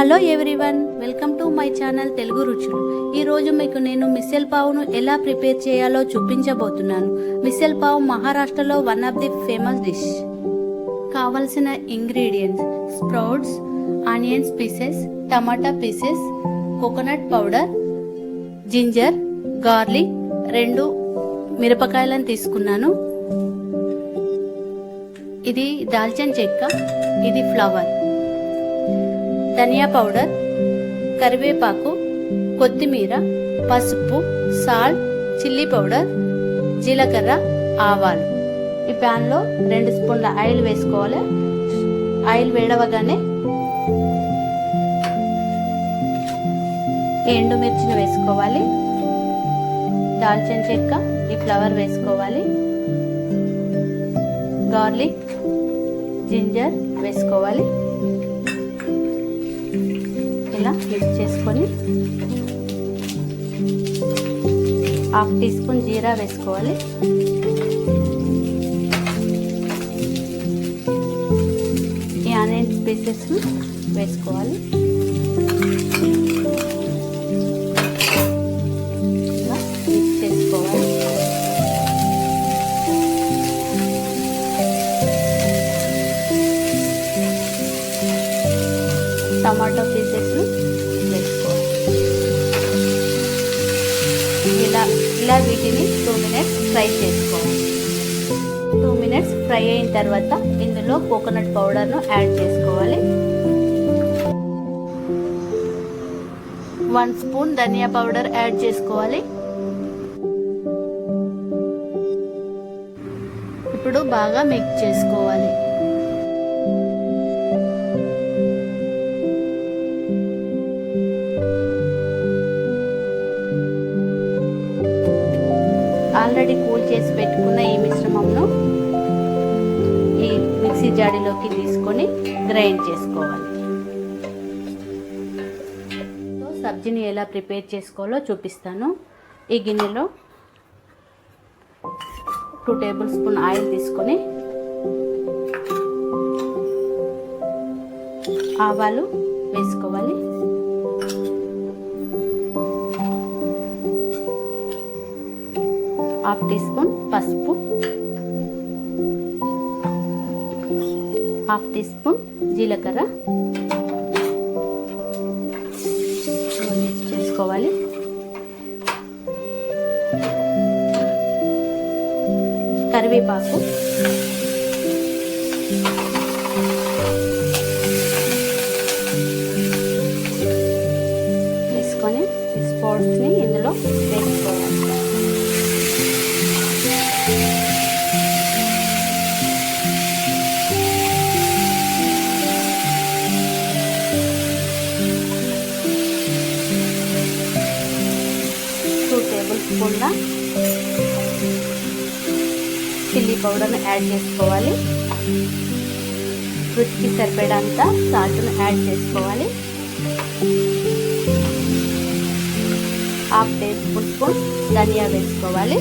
Hello everyone, welcome to my channel Telugu రుచులు. ఈరోజు మీకు నేను మిసల్ పావును ఎలా ప్రిపేర్ చేయాలో చూపించబోతున్నాను. మిసల్ పావు మహారాష్ట్రలో one of the famous dish. కావలసిన ఇంగ్రీడియంట్స్: స్ప్రౌట్స్, ఆనియన్స్ పీసెస్, టమాటా pieces, coconut powder, ginger, garlic, 2 మిరపకాయలను తీసుకున్నాను. ఇది దాల్చిన చెక్క, ఇది ఫ్లవర్, ధనియా పౌడర్, కరివేపాకు, కొత్తిమీర, పసుపు, సాల్ట్, చిల్లీ పౌడర్, జీలకర్ర, ఆవాలు. ఈ ప్యాన్లో 2 స్పూన్ల ఆయిల్ వేసుకోవాలి. ఆయిల్ వేడవగానే ఎండుమిర్చిని వేసుకోవాలి, దాల్చిన చెక్క, ఈ ఫ్లవర్ వేసుకోవాలి, గార్లిక్, జింజర్ వేసుకోవాలి. ఇలా మిక్స్ చేసుకొని 1/2 టీ స్పూన్ జీరా వేసుకోవాలి. ఈ ఆనియన్స్ పీసెస్ వేసుకోవాలి. ఇలా మిక్స్ చేసుకోవాలి. టమాటో పీసెస్ వేసుకోవాలి. ఇలా వీటిని 2 మినిట్స్ ఫ్రై చేసుకోవాలి. 2 మినిట్స్ ఫ్రై అయిన తర్వాత ఇందులో కోకోనట్ పౌడర్ను యాడ్ చేసుకోవాలి. 1 స్పూన్ ధనియా పౌడర్ యాడ్ చేసుకోవాలి. ఇప్పుడు బాగా మిక్స్ చేసుకోవాలి. ఆల్రెడీ కూల్ చేసి పెట్టుకున్న ఈ మిశ్రమంను ఈ మిక్సీ జాడీలోకి తీసుకొని గ్రైండ్ చేసుకోవాలి. సబ్జీని ఎలా ప్రిపేర్ చేసుకోవాలో చూపిస్తాను. ఈ గిన్నెలో 2 టేబుల్ స్పూన్ ఆయిల్ తీసుకొని ఆవాలు వేసుకోవాలి, హాఫ్ టీ స్పూన్ పసుపు, హాఫ్ టీ స్పూన్ జీలకర్ర మిక్స్ చేసుకోవాలి. కరివేపాకు, వేసుకొని స్పౌట్స్ని ఇందులో వేసుకోవాలి. స్పూన్ల చిల్లీ పౌడర్ను యాడ్ చేసుకోవాలి. రుచికి సరిపడంత సాల్ట్ను యాడ్ చేసుకోవాలి. 1/2 టేబుల్ స్పూన్ ధనియా వేసుకోవాలి.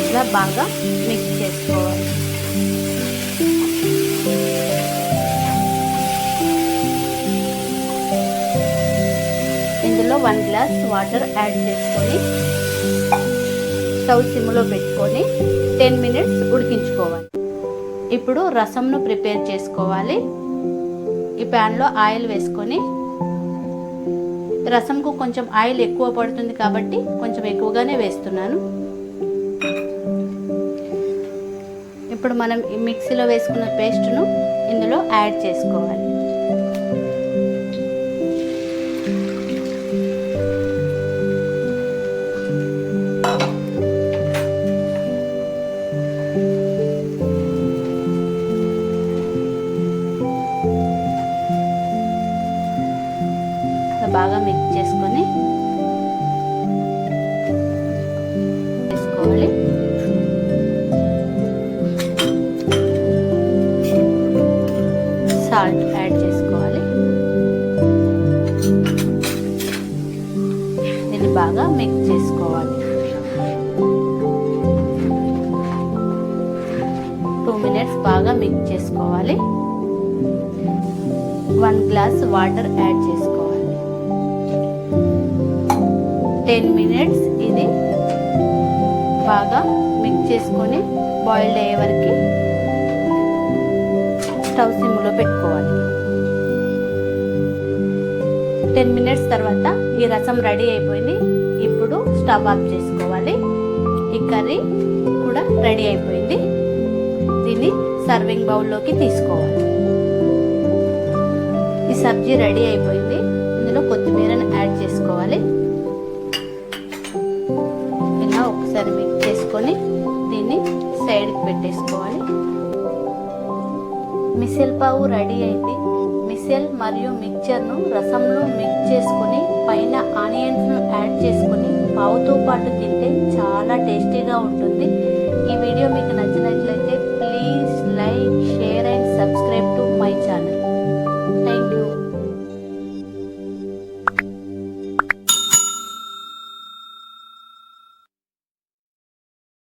ఇలా బాగా మిక్స్ చేసుకోవాలి. ఇందులో 1 గ్లాస్ వాటర్ యాడ్ చేసుకొని స్టవ్ సిమ్లో పెట్టుకొని 10 మినిట్స్ ఉడికించుకోవాలి. ఇప్పుడు రసంను ప్రిపేర్ చేసుకోవాలి. ఈ ప్యాన్లో ఆయిల్ వేసుకొని, రసంకు కొంచెం ఆయిల్ ఎక్కువ పడుతుంది కాబట్టి కొంచెం ఎక్కువగానే వేస్తున్నాను. ఇప్పుడు మనం ఈ మిక్సీలో వేసుకున్న పేస్ట్ను ఇందులో యాడ్ చేసుకోవాలి. బాగా మిక్స్ చేసుకొని వేసుకోవాలి. సాల్ట్ యాడ్ చేసుకోవాలి. ఇది బాగా మిక్స్ చేసుకోవాలి. 2 మినిట్స్ బాగా మిక్స్ చేసుకోవాలి. 1 గ్లాస్ వాటర్ యాడ్ చేసుకోవాలి. 10 మినిట్స్ ఇది బాగా మిక్స్ చేసుకొని బాయిల్డ్ అయ్యే వరకు స్టవ్ సిమ్లో పెట్టుకోవాలి. 10 మినిట్స్ తర్వాత ఈ రసం రెడీ అయిపోయింది. ఇప్పుడు స్టవ్ ఆఫ్ చేసుకోవాలి. ఈ కర్రీ కూడా రెడీ అయిపోయింది. దీన్ని సర్వింగ్ బౌల్లోకి తీసుకోవాలి. ఈ సబ్జీ రెడీ అయిపోయింది. ఇందులో కొత్తిమీరను యాడ్ చేసుకోవాలి. ఇలా ఒకసారి మిక్స్ చేసుకొని దీన్ని సైడ్కి పెట్టేసుకోవాలి. మిసల్ పావు రెడీ అయింది. మిసల్ మరియు మిక్చర్ను రసంలో మిక్స్ చేసుకొని పైన ఆనియన్స్ను యాడ్ చేసుకొని పావుతో పాటు తింటే చాలా టేస్టీగా ఉంటుంది. ఈ వీడియో మీకు నచ్చింది